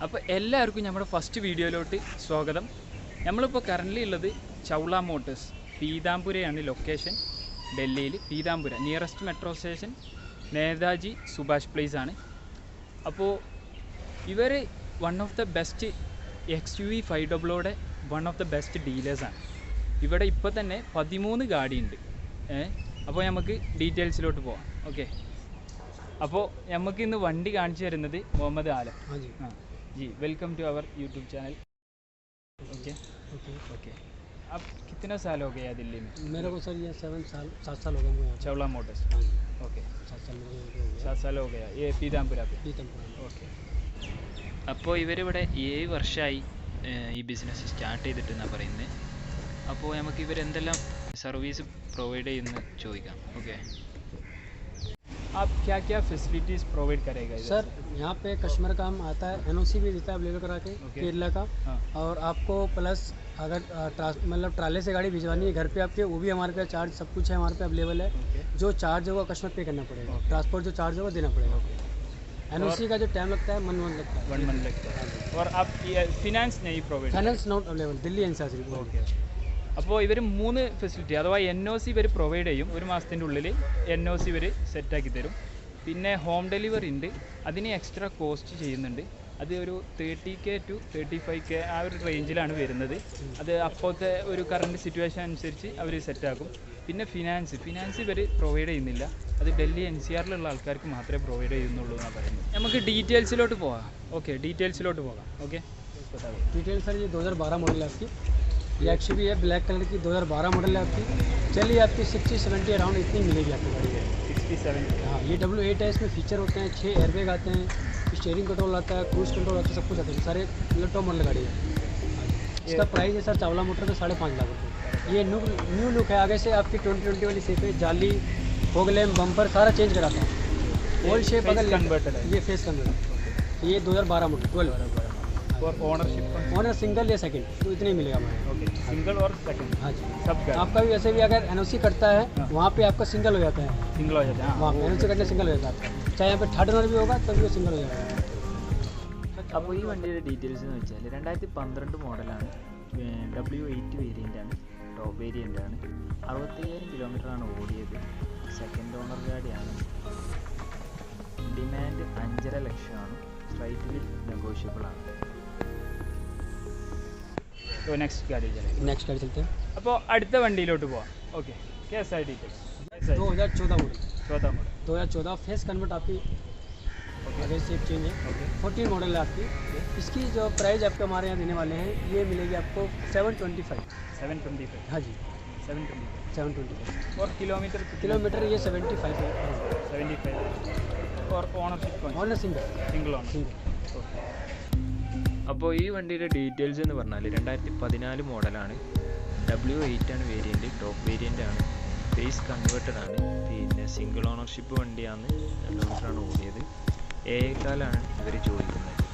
അപ്പോൾ എല്ലാവർക്കും നമ്മുടെ ഫസ്റ്റ് വീഡിയോയിലോട്ട് സ്വാഗതം. നമ്മളിപ്പോൾ കറൻ്റ് ഉള്ളത് ചൗള മോട്ടേഴ്സ് പീതാംപുരയാണ് ലൊക്കേഷൻ. ഡൽഹിയിൽ Pitampura nearest metro station Netaji Subhash place ആണ്. അപ്പോൾ ഇവർ one of the best XUV 500 one of the best ഡീലേഴ്സാണ്. ഇവിടെ ഇപ്പോൾ തന്നെ 13 ഗാഡിയുണ്ട്. അപ്പോൾ നമുക്ക് ഡീറ്റെയിൽസിലോട്ട് പോവാം. ഓക്കെ, അപ്പോൾ നമുക്ക് ഇന്ന് വണ്ടി കാണിച്ചു തരുന്നത് Muhammad Alam. Ji welcome to our YouTube channel. Okay okay okay. आप कितना साल हो गया दिल्ली में? मेरे को सर ये 7 साल हो गए मुझे. चौला मोटर्स. ओके 7 साल हो गया. ये പീതാംപുര ഓക്കെ. അപ്പോൾ ഇവരിവിടെ 7 വർഷമായി ഈ ബിസിനസ് സ്റ്റാർട്ട് ചെയ്തിട്ടെന്നാണ് പറയുന്നത്. അപ്പോൾ നമുക്ക് ഇവരെന്തെല്ലാം സർവീസ് പ്രൊവൈഡ് ചെയ്യുന്നു ചോദിക്കാം. ഓക്കെ, आप क्या क्या फैसिलिटीज़ प्रोवाइड करेगा सर? यहाँ पे कस्टमर का हम आता है, NOC भी देता है अवेलेबल करा के केरला का. और आपको प्लस अगर मतलब ट्राले से गाड़ी भिजवानी है घर पे आपके, वो भी हमारे पे चार्ज सब कुछ है हमारे पे अवेलेबल है. जो चार्ज होगा कस्टमर पे करना पड़ेगा. ट्रांसपोर्ट जो चार्ज होगा देना पड़ेगा. NOC का जो टाइम लगता है 1 मंथ लगता है. 1 मंथ लगता है. और आप फिनांस नहीं provide? Finance not available Delhi NCR. Okay. അപ്പോൾ ഇവർ 3 ഫെസിലിറ്റി അഥവാ NOC ഇവർ പ്രൊവൈഡ് ചെയ്യും. 1 മാസത്തിൻ്റെ ഉള്ളിൽ NOC ഇവർ സെറ്റാക്കി തരും. പിന്നെ ഹോം ഡെലിവറി ഉണ്ട്, അതിന് എക്സ്ട്രാ കോസ്റ്റ് ചെയ്യുന്നുണ്ട്. അത് ഒരു 30K to 35K ആ ഒരു റേഞ്ചിലാണ് വരുന്നത്. അത് അപ്പോഴത്തെ ഒരു കറണ്ട് സിറ്റുവേഷൻ അനുസരിച്ച് അവർ സെറ്റാക്കും. പിന്നെ ഫിനാൻസ് ഇവർ പ്രൊവൈഡ് ചെയ്യുന്നില്ല. അത് ഡൽഹി NCRലുള്ള ആൾക്കാർക്ക് മാത്രമേ പ്രൊവൈഡ് ചെയ്യുന്നുള്ളൂ എന്നാണ് പറയുന്നത്. നമുക്ക് ഡീറ്റെയിൽസിലോട്ട് പോകാം. ഓക്കെ, ഡീറ്റെയിൽസിലോട്ട് പോകാം. ഓക്കെ, डिटेल सर ये 2012 मॉडल है आपकी. ये XUV है ब्लैक कलर की, 2012 मॉडल है आपकी. चलिए आपकी 60-70 अराउंड इतनी मिलेगी आपको गाड़ी में. 67. हाँ, ये W8 है. इसमें फीचर होते हैं 6 एयरबैग आते हैं, स्टीयरिंग कंट्रोल आता है, क्रूज कंट्रोल आता है, सब कुछ आता है. सारे मतलब टॉप मॉडल गाड़ी है. इसका प्राइस है सर चावला मोटर का 5.5 लाख रुपये. ये न्यू लुक है. आगे से आपकी 2020 वाली शेप है, जाली फोगलैम बम्पर सारा चेंज कराता है. ओल्ड शेप अगर कन्वर्टर है, ये फेस कन्वर्टर. ये 2012 मॉडल 12. और ऑनर सिंगल या सेकंड तो इतने ही मिलेगा हमारे. ओके, सिंगल और सेकंड. हाँ जी, सब आपका भी वैसे भी अगर NOC कटता है वहाँ पे आपका सिंगल हो जाता है. सिंगल हो जाता है. वहाँ NOC कटने सिंगल हो जाता है आपका. चाहे यहाँ पे थर्ड ओनर भी होगा तभी वो सिंगल हो जाएगा. അപ്പോൾ ഈ വണ്ടിയുടെ ഡീറ്റെയിൽസ് എന്ന് വെച്ചാൽ 2012 മോഡലാണ്. W8 വേരിയൻ്റാണ്, top വേരിയൻ്റാണ്. 65,000 കിലോമീറ്ററാണ് ഓടിയത്. Second owner ഗാഡിയാണ്. ഡിമാൻഡ് 5.5 ലക്ഷമാണ്. സ്ലൈറ്റ്ലി നെഗോഷ്യബിൾ ആണ്. നെക്സ്റ്റ് ഗാഡി चलते हैं. അപ്പോൾ അടുത്ത വണ്ടിയിലോട്ട് പോവാം. Okay, KSI details. 2014 model. 2014 face convert आपकी आगे शेप चेंज है. 14 मॉडल है आपकी. इसकी जो प्राइस आपको हमारे यहाँ देने वाले हैं ये मिलेगी आपको 725. 725. हाँ जी, 725. 725. और किलोमीटर ये 75 है. 75. और ownership owner single owner. Single. അപ്പോൾ ഈ വണ്ടിയുടെ ഡീറ്റെയിൽസ് എന്ന് പറഞ്ഞാൽ 2014 മോഡലാണ്. W8 ആണ് വേരിയൻറ്റ്, ടോപ്പ് വേരിയൻ്റ് ആണ്, ഫേസ് കൺവേർട്ടഡ് ആണ്. പിന്നെ സിംഗിൾ ഓണർഷിപ്പ് വണ്ടിയാണ്, 2 കിലോമീറ്ററാണ് ഓടിയത്. 7.4 ഇവർ ചോദിക്കുന്നത്.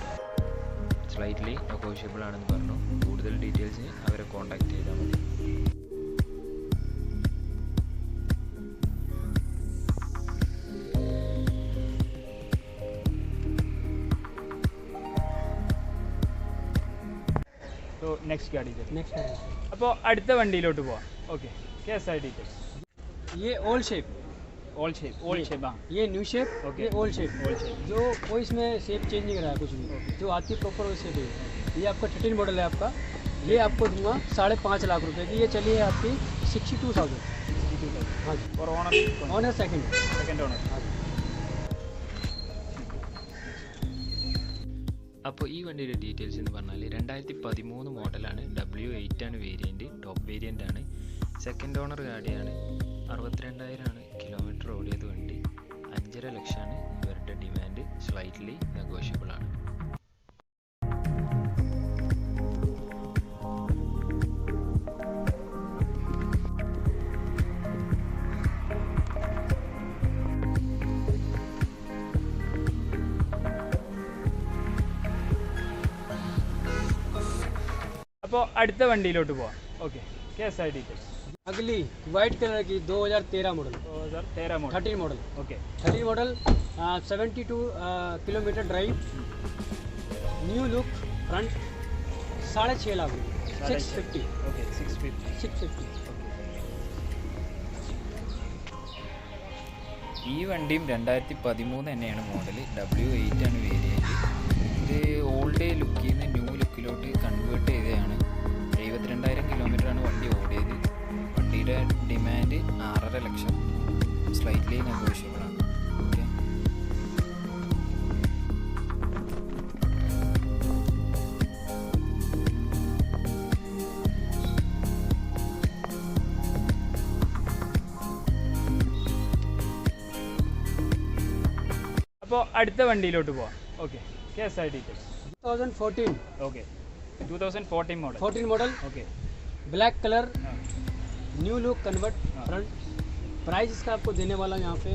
സ്ലൈറ്റ്ലി നെഗോഷ്യബിൾ ആണെന്ന് പറഞ്ഞു. കൂടുതൽ ഡീറ്റെയിൽസിന് അവരെ കോൺടാക്ട് ചെയ്താൽ മതി. നെക്സ്റ്റ് ഗാഡി. नेक्स्ट है അപ്പോൾ അടുത്ത വണ്ടിയിലോട്ട് പോവാം. Okay, KSI details. ये ओल्ड शेप. Old shape. हाँ, ये न्यू शेप. ओके. ये ओल्ड शेप. जो कोई इसमें शेप चेंज नहीं कराया कुछ भी. जो आती है प्रॉपर वही शेप है. ये आपका 13 मॉडल है आपका. ये आपको दूंगा 5.5 लाख रुपए की. ये चलिए आपकी 62,000. हाँ जी. और ownership owner second. Second owner. हाँ जी. അപ്പോൾ ഈ വണ്ടിയുടെ ഡീറ്റെയിൽസ് എന്ന് പറഞ്ഞാൽ 2013 മോഡലാണ്. W8 ആണ് വേരിയൻറ്റ്, ടോപ്പ് വേരിയൻ്റ് ആണ്, സെക്കൻഡ് ഓണർ ഗാഡിയാണ്. 62,000 ആണ് കിലോമീറ്റർ ഓടിയത് വണ്ടി. 5.5 ലക്ഷമാണ് ഇവരുടെ ഡിമാൻഡ്. സ്ലൈറ്റ്ലി നെഗോഷ്യബിൾ ആണ്. അപ്പോൾ അടുത്ത വണ്ടിയിലോട്ട് പോവാം. Okay, KSI details. अगली वाइट कलर की 2013 model. 2013 model. 13 model. Okay. 13 model 72 kilometre drive. New look front 6.5 lakh रुपये 650 ഓക്കെ 650. 650 ഈ വണ്ടിയും 2013 തന്നെയാണ് മോഡൽ. W8 ആണ് വേരിയൻറ്റ്. ഇത് ഓൾഡ് ലുക്കിൽ നിന്ന് ന്യൂ ലുക്കിലോട്ട് കൺവേർട്ട് ചെയ്തതാണ്. 72,000 കിലോമീറ്ററാണ് വണ്ടി ഓടിയത്. വണ്ടിയുടെ ഡിമാൻഡ് 6.5 ലക്ഷം. സ്ലൈറ്റ്ലി നെഗോഷ്യബിൾ ആണ്. ഓക്കെ. അപ്പോൾ അടുത്ത വണ്ടിയിലോട്ട് പോവാം. Okay, KSI details. 2014 okay, 2014 model. 14 model okay. Black colour हाँ. न्यू लुक कन्वर्ट हाँ. फ्रंट प्राइस इसका आपको देने वाला हूं यहाँ पे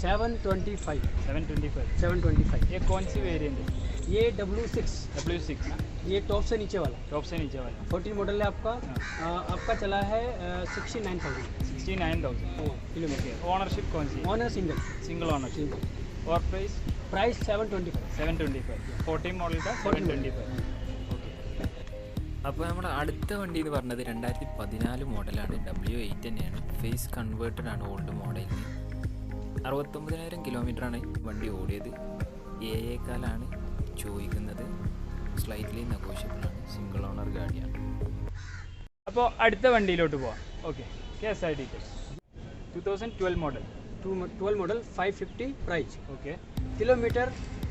725 725. ये कौन सी वेरिएंट है? ये W6 W6 ये टॉप से नीचे वाला टॉप से नीचे वाला 14 मॉडल है आपका आपका चला है 69,000 69,000 किलोमीटर ओनरशिप कौन सी? Owner single single ownership. और प्राइस प्राइस 725 725. 14 मॉडल का 725. ഓക്കെ. അപ്പോൾ നമ്മുടെ അടുത്ത വണ്ടി എന്ന് പറഞ്ഞത് 2014 മോഡലാണ്. W8 തന്നെയാണ്. ഫേസ് കൺവേർട്ടഡ് ആണ് ഓൾഡ് മോഡലിൽ. 69,000 കിലോമീറ്ററാണ് വണ്ടി ഓടിയത്. ഏക്കാലാണ് ചോദിക്കുന്നത്. സ്ലൈറ്റ്ലി നെഗോഷ്യബിൾ ആണ്. സിംഗിൾ ഓണർ ഗാഡിയാണ്. അപ്പോൾ അടുത്ത വണ്ടിയിലോട്ട് പോവാം. Okay, KSI details. 2012 model. 12 model 550 price okay. Kilometre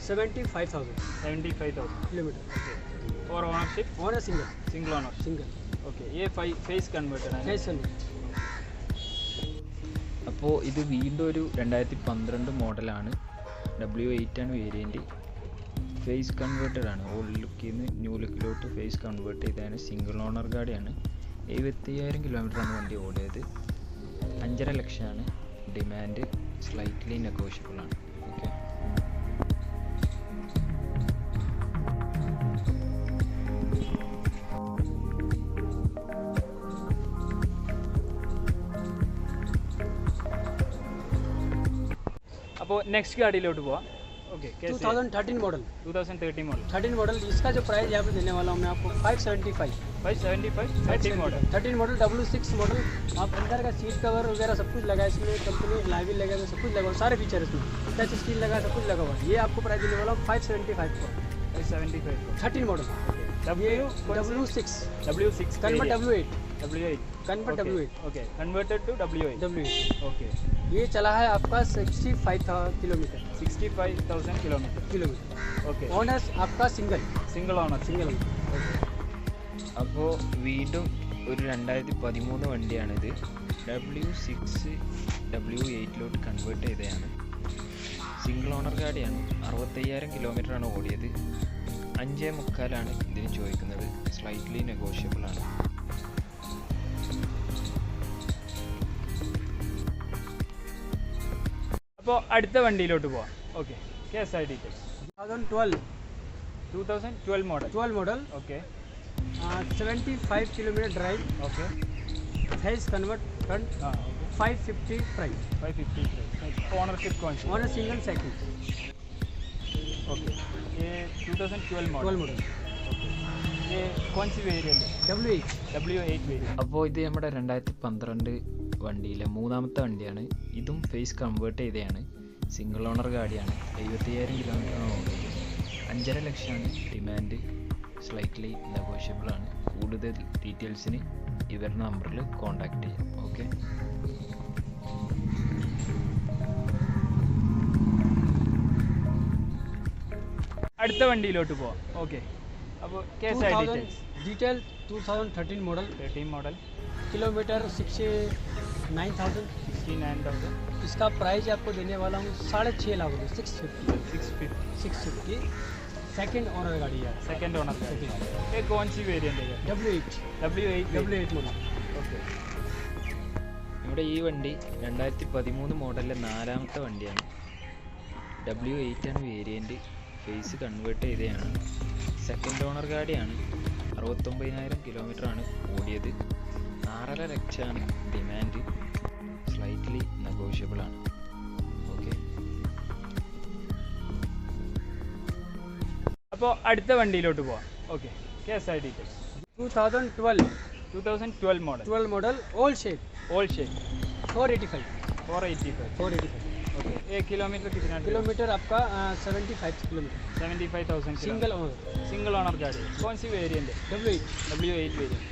75,000 75,000 kilometre okay. और ownership owner single single owner. Single okay. ये फेस कन्वर्टेड है. कैसे അപ്പോൾ ഇത് വീണ്ടും ഒരു 2012 മോഡലാണ്. W8 ആണ് വേരിയൻറ്റ്. ഫേസ് കൺവേർട്ടഡ് ആണ്. ഓൾഡ് ലുക്കിൽ നിന്ന് ന്യൂ ലുക്കിലോട്ട് ഫേസ് കൺവേർട്ട് ചെയ്തതാണ്. സിംഗിൾ ഓണർ ഗാഡിയാണ്. 75,000 കിലോമീറ്ററാണ് വണ്ടി ഓടിയത്. 5.5 ലക്ഷമാണ് ഡിമാൻഡ്. സ്ലൈറ്റ്ലി നെഗോഷ്യബിൾ ആണ്. ഓക്കെ. അപ്പോൾ നെക്സ്റ്റ് गाड़ीलोट പോവാം. ओके. 2013 model 2013 model. 13 मॉडल इसका जो प्राइस यहाँ पे देने वाला हूँ मैं आपको 575 575. 13 मॉडल. 13 मॉडल W6 मॉडल आप अंदर का सीट कवर वगैरह सब कुछ लगा है इसमें. कंपनी लाइव लगा है सब कुछ लगा हुआ सारे फीचर इसमें टच स्क्रीन लगा सब कुछ लगा हुआ है. ये आपको प्राइस देने वाला हूँ 575 को 575. 13 model W6 W6 convert W8 W8 convert W8 okay. Converted to W8. Okay. ये चला है आपका 65,000 किलोमीटर 65,000 किलोमीटर. ओके. ऑनर्स आपका सिंगल सिंगल ओनर. सिंगल അപ്പോൾ വീണ്ടും ഒരു 2013 വണ്ടിയാണിത്. W6 W8ലോട്ട് കൺവേർട്ട് ചെയ്തതാണ്. സിംഗിൾ ഓണർ ഗാഡിയാണ്. 65,000 കിലോമീറ്ററാണ് ഓടിയത്. 5.25 ഇതിന് ചോദിക്കുന്നത്. സ്ലൈറ്റ്ലി നെഗോഷ്യബിൾ ആണ്. അപ്പോൾ അടുത്ത വണ്ടിയിലോട്ട് പോവാം. Okay, KSI details. 2012 model. 12 model okay. 75 kilometre drive okay. Face convert front हाँ. ओके. 550 प्राइस 550. ओनरशिप कौन सी? Owner single second okay. ये 2012 मॉडल. 12 model okay. ये कौन सी वेरिएंट है? W8 W8 variant. അപ്പോൾ ഇത് നമ്മുടെ 2012 വണ്ടിയിലെ മൂന്നാമത്തെ വണ്ടിയാണ്. ഇതും ഫേസ് കൺവേർട്ട് ചെയ്തതാണ്. സിംഗിൾ ഓണർ ഗാഡിയാണ്. 75,000 കിലോമീറ്ററാണ് ഓടിയത്. 5.5 ലക്ഷമാണ് ഡിമാൻഡ്. സ്ലൈറ്റ്ലി നെഗോഷ്യബിൾ ആണ്. കൂടുതൽ ഡീറ്റെയിൽസിന് ഇവരുടെ നമ്പറിൽ കോൺടാക്റ്റ് ചെയ്യാം. ഓക്കെ. അടുത്ത വണ്ടിയിലോട്ട് പോവാം. ഓക്കെ. അപ്പോൾ KSI details. Detail 2013 model 13 model. Kilometre 69,000 69,000. इसका प्राइस आपको देने वाला हूँ 6.5 लाख रुपये 650 650. सेकंड ऑनर गाड़ी है सेकंड ओनर का. ये कौन सी वेरिएंट है? W8 W8 model okay. ഇവിടെ ഈ വണ്ടി 2013 മോഡലിലെ നാലാമത്തെ വണ്ടിയാണ്. W8 ആണ് വേരിയൻറ്റ്. ഫേസ് കൺവേർട്ട് ചെയ്തതാണ്. സെക്കൻഡ് ഓണർ ഗാഡിയാണ്. 69,000 കിലോമീറ്ററാണ് ഓടിയത്. 6.5 ലക്ഷമാണ് ഡിമാൻഡ്. സ്ലൈറ്റ്ലി നെഗോഷ്യബിൾ ആണ്. ഓക്കെ. അപ്പോൾ അടുത്ത വണ്ടിയിലോട്ട് പോവാം. Okay, KSI details. 2012 model. 12 model all shape all shape 485 485. Okay, 1 kilometre कितना? किलोमीटर आपका 75 kilometre 75,000 single owner single owner गाड़ी. कौन सी वेरिएंट है? W8 variant.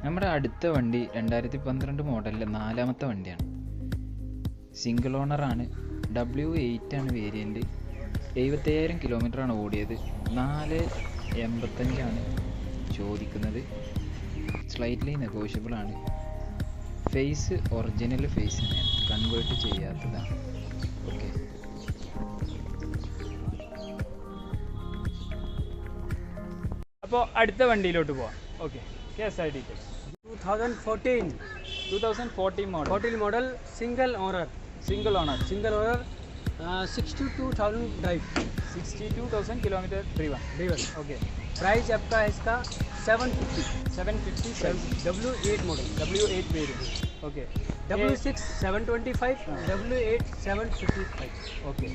നമ്മുടെ അടുത്ത വണ്ടി 2012 മോഡലിലെ നാലാമത്തെ വണ്ടിയാണ്. സിംഗിൾ ഓണറാണ്. W8 ആണ് വേരിയൻറ്റ്. 75,000 കിലോമീറ്ററാണ് ഓടിയത്. 485 ചോദിക്കുന്നത്. സ്ലൈറ്റ്ലി നെഗോഷ്യബിൾ ആണ്. ഫേസ് ഒറിജിനൽ ഫേസ് തന്നെയാണ്, കൺവേർട്ട് ചെയ്യാത്തതാണ്. ഓക്കെ, അപ്പോൾ അടുത്ത വണ്ടിയിലോട്ട് പോവാം. Okay, KSI details. 2014 model. 14 model single owner single owner 62,000 drive 62,000 kilometre driven. Okay, price आपका है इसका 750 750 W8 model W8 variant. Okay, W6 725 W8 755 okay,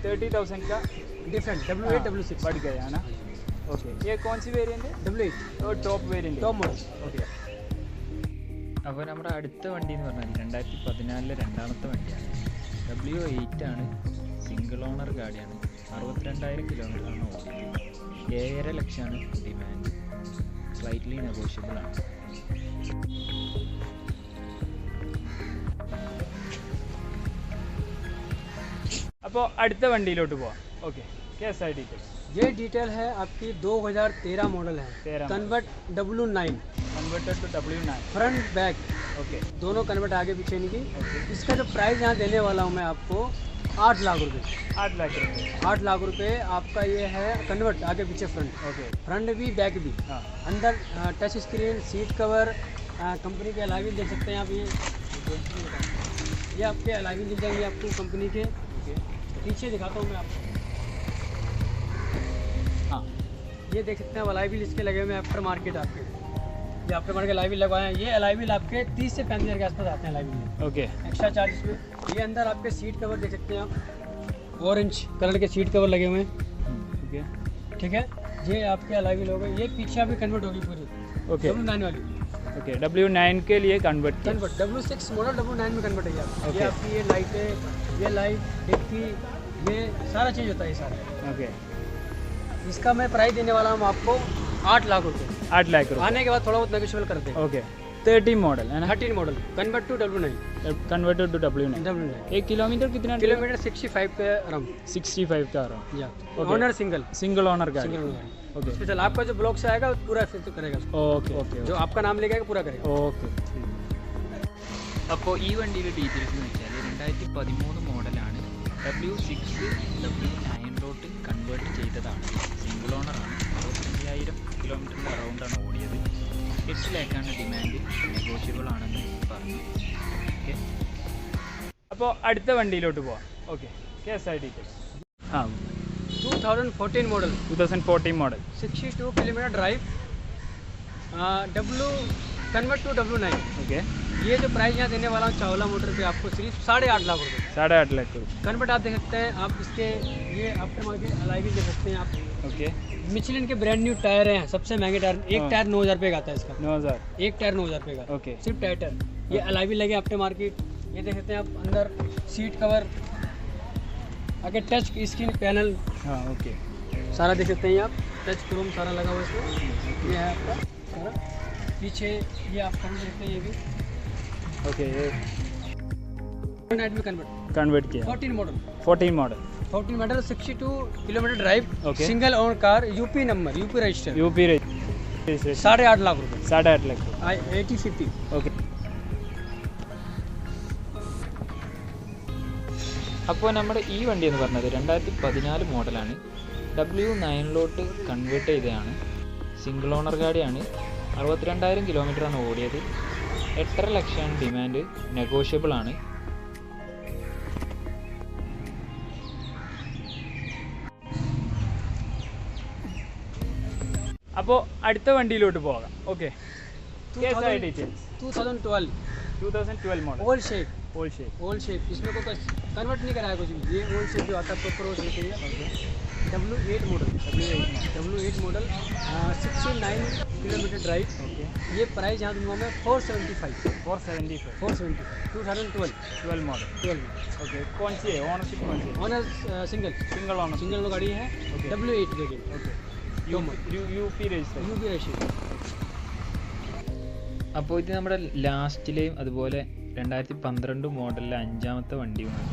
30,000 का डिफरेंट W8 W6 बढ़ गया है ना. ओके, ये कौन सी वेरिएंट है? W8 और top variant. Top model. Okay, അപ്പോൾ നമ്മുടെ അടുത്ത വണ്ടി എന്ന് പറഞ്ഞാൽ 2014 രണ്ടാമത്തെ വണ്ടിയാണ്. W8 ആണ്. Single owner ഗാഡിയാണ്. 62,000 കിലോമീറ്ററാണ് ഓടിയത്. 7.5 ലക്ഷമാണ് ഡിമാൻഡ്. സ്ലൈറ്റ്ലി നെഗോഷ്യബിൾ ആണ്. അപ്പോൾ അടുത്ത വണ്ടിയിലോട്ട് പോവാം. Okay, KSI details. ये डिटेल है आपकी 2013 मॉडल है 13 convert W9 converted to W9. Front back okay, दोनों कन्वर्ट आगे पीछे की. ओके, इसका जो प्राइस यहाँ देने वाला हूँ मैं आपको 8 लाख रुपए. 8 लाख रुपये. 8 लाख रुपए आपका ये है कन्वर्ट आगे पीछे फ्रंट ओके, फ्रंट भी बैक भी. हाँ, अंदर touch screen seat cover company के अलावी देख सकते हैं आप. ये आपके अलावी मिल जाएंगे आपको कंपनी के. ओके, पीछे दिखाता हूँ मैं आपको. हाँ, ये देख सकते हैं अलाई व्हील इसके लगे हुए हैं आफ्टर मार्केट आपके. ये आफ्टर मार्केट अलाई व्हील लगवाए हैं. ये अलाई व्हील आपके 30 से 35 हज़ार के आसपास आते हैं alloy wheel. Okay, extra charge में. ये अंदर आपके सीट कवर देख सकते हैं आप. ऑरेंज कलर के सीट कवर लगे हुए हैं. ओके, ठीक है, ये आपके अलाई व्हील हो गए. ये पीछे अभी कन्वर्ट होगी पूरी ओके, W9 वाली. ओके, W9 के लिए कन्वर्ट किया. कन्वर्ट W6 मॉडल W9 में कन्वर्ट है ये आपकी. Okay. ये आपकी ये लाइट है, ये लाइट डिक्की, ये सारा चीज़ होता है ये सारा. ओके, इसका मैं प्राइस देने वाला हूँ आपको 8 लाख रुपए. 8 लाख रुपये. आने के बाद थोड़ा बहुत नेगोशिएबल कर देंगे. ओके, 13 मॉडल है ना. 13 model convert to W9. Converted to W9. 1 kilometre कितना? किलोमीटर 65 पे अराउंड. 65 का रहा. या Okay. Owner single single owner गाड़ी. Single owner. ओके, स्पेशल आपका जो ब्लॉक से आएगा वो पूरा फिर तो करेगा. ओके, ओके, जो आपका नाम लेके आएगा पूरा करेगा. ओके. അപ്പോൾ ഈ വണ്ടിയുടെ ഡീറ്റെയിൽസ് എന്ന് വെച്ചാൽ 2013 മോഡലാണ്. W6 W9 കൺവേർട്ട് ചെയ്തതാണ്. സിംഗിൾ ഓണറാണ്. 65,000 കിലോമീറ്ററിൻ്റെ അറൗണ്ടാണ് ഓടിയത്. 8 ലാഖാണ് ഡിമാൻഡ്. നെഗോഷ്യബിൾ ആണെന്ന് പറഞ്ഞു. ഓക്കെ, അപ്പോൾ അടുത്ത വണ്ടിയിലോട്ട് പോവാം. Okay, KSI details. ആ, 2014 model 2014 model 62 kilometre drive W convert to W9. Okay, ये जो प्राइस यहाँ देने वाला हूँ चावला मोटर पे आपको सिर्फ 8.5 लाख रुपए. 8.5 लाख रुपये. कन्वर्ट आप देख सकते हैं आप इसके. ये आफ्टर मार्केट अलाई भी देख सकते हैं आप. ओके, मिचलिन के ब्रांड न्यू टायर हैं, सबसे महंगे टायर. एक हाँ. टायर 9,000 रुपये का आता है इसका. 9,000. एक टायर 9,000 रुपये का. ओके, सिर्फ टायर. ये अलाई भी लगे आफ्टर मार्केट. ये देख सकते हैं आप अंदर सीट कवर आगे टच स्क्रीन पैनल हाँ, ओके, सारा देख सकते हैं आप. टच क्रोम सारा लगा हुआ है इसमें. ये है आपका सारा. पीछे ये आप देख सकते हैं. ये भी ओके, ये नाइट में कन्वर्ट किया. 14 model 14 model 14 model 62 kilometre drive. Okay. Single owner car. UP number, UP register. UP 8.5 lakh रुपए. 8.5 लाख रुपये. 80-50. ഓക്കെ, അപ്പോൾ നമ്മുടെ ഈ വണ്ടി എന്ന് പറഞ്ഞത് 2014 മോഡലാണ്. W9 കൺവേർട്ട് ചെയ്തതാണ്. Single owner ഗാഡിയാണ്. 62,000 കിലോമീറ്ററാണ് ഓടിയത്. 8.5 ലക്ഷമാണ് ഡിമാൻഡ്. നെഗോഷ്യബിൾ ആണ്. അപ്പോൾ അടുത്ത വണ്ടിയിലോട്ട് പോകാം. Okay, KSI details. 2012 2012 मॉडल ओल शेप. ओल शेप. ओल शेप इसमें कोई कन्वर्ट नहीं कराया कुछ भी, ये ओल्ड शेप जो आता है प्रॉपर वो चलती है। W8 model, W8 model 69 kilometre drive. Okay, ये प्राइस यहाँ दूंगा मैं 475 475 2012 मॉडल। 12 ओके, कौन सी है ओनरशिप, कौन सी है? Owner single single owner, single गाड़ी है। Okay. W8 variant, okay, UP register. UP Russian. അപ്പോൾ ഇത് നമ്മുടെ ലാസ്റ്റിലെയും അതുപോലെ 2012 മോഡലിലെ 5ാമത്തെ വണ്ടിയുമാണ്.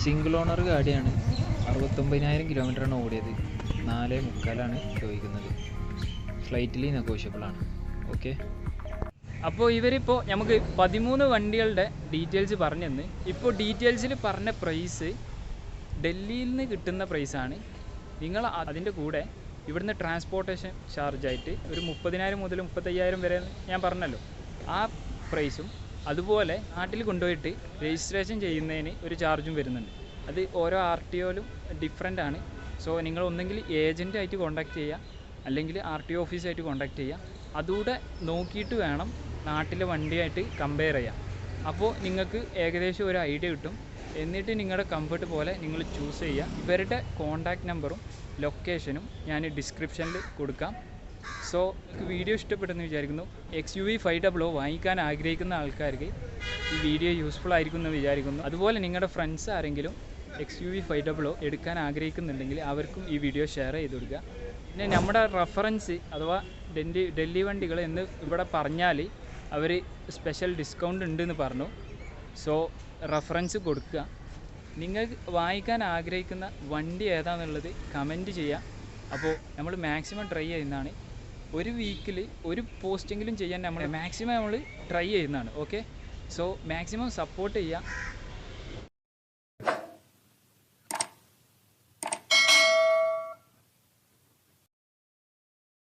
സിംഗിൾ ഓണർ ഗാഡിയാണ്. 69,000 കിലോമീറ്ററാണ് ഓടിയത്. 4.75 ചോദിക്കുന്നത്. ഫ്ലൈറ്റിലി നെഗോഷ്യബിൾ ആണ്. ഓക്കെ, അപ്പോൾ ഇവരിപ്പോൾ നമുക്ക് 13 വണ്ടികളുടെ ഡീറ്റെയിൽസ് പറഞ്ഞു തന്ന്. ഇപ്പോൾ ഡീറ്റെയിൽസിൽ പറഞ്ഞ പ്രൈസ് ഡൽഹിയിൽ നിന്ന് കിട്ടുന്ന പ്രൈസാണ്. നിങ്ങൾ അതിൻ്റെ കൂടെ ഇവിടുന്ന് ട്രാൻസ്പോർട്ടേഷൻ ചാർജായിട്ട് ഒരു 30,000 മുതൽ 35,000 വരെ ഞാൻ പറഞ്ഞല്ലോ, ആ പ്രൈസും അതുപോലെ നാട്ടിൽ കൊണ്ടുപോയിട്ട് രജിസ്ട്രേഷൻ ചെയ്യുന്നതിന് ഒരു ചാർജും വരുന്നുണ്ട്. അത് ഓരോ RTOയിലും ഡിഫറെൻ്റ് ആണ്. സോ നിങ്ങൾ ഒന്നെങ്കിൽ ഏജൻറ്റായിട്ട് കോൺടാക്റ്റ് ചെയ്യുക, അല്ലെങ്കിൽ RTO ഓഫീസായിട്ട് കോൺടാക്റ്റ് ചെയ്യുക. അതുകൂടെ നോക്കിയിട്ട് വേണം നാട്ടിലെ വണ്ടിയായിട്ട് കമ്പയർ ചെയ്യാം. അപ്പോൾ നിങ്ങൾക്ക് ഏകദേശം ഒരു ഐഡിയ കിട്ടും. എന്നിട്ട് നിങ്ങളുടെ കംഫർട്ട് പോലെ നിങ്ങൾ ചൂസ് ചെയ്യുക. ഇവരുടെ കോൺടാക്റ്റ് നമ്പറും ലൊക്കേഷനും ഞാൻ ഡിസ്ക്രിപ്ഷനിൽ കൊടുക്കാം. സോ നിങ്ങൾക്ക് വീഡിയോ ഇഷ്ടപ്പെട്ടെന്ന് വിചാരിക്കുന്നു. XUV 500 വാങ്ങിക്കാൻ ആഗ്രഹിക്കുന്ന ആൾക്കാർക്ക് ഈ വീഡിയോ യൂസ്ഫുൾ ആയിരിക്കും എന്ന് വിചാരിക്കുന്നു. അതുപോലെ നിങ്ങളുടെ ഫ്രണ്ട്സ് ആരെങ്കിലും XUV 500 എടുക്കാൻ ആഗ്രഹിക്കുന്നുണ്ടെങ്കിൽ അവർക്കും ഈ വീഡിയോ ഷെയർ ചെയ്ത് കൊടുക്കുക. പിന്നെ നമ്മുടെ റെഫറൻസ് അഥവാ ഡൽഹി വണ്ടികൾ എന്ന് ഇവിടെ പറഞ്ഞാൽ അവർ സ്പെഷ്യൽ ഡിസ്കൗണ്ട് ഉണ്ടെന്ന് പറഞ്ഞു. സോ റെഫറൻസ് കൊടുക്കുക. നിങ്ങൾ വാങ്ങിക്കാൻ ആഗ്രഹിക്കുന്ന വണ്ടി ഏതാണെന്നുള്ളത് കമൻറ്റ് ചെയ്യുക. അപ്പോൾ നമ്മൾ മാക്സിമം ട്രൈ ചെയ്യുന്നതാണ്. ഒരു വീക്കിൽ ഒരു പോസ്റ്റെങ്കിലും ചെയ്യാൻ നമ്മൾ മാക്സിമം ട്രൈ ചെയ്യുന്നതാണ്. ഓക്കെ, സോ മാക്സിമം സപ്പോർട്ട് ചെയ്യുക.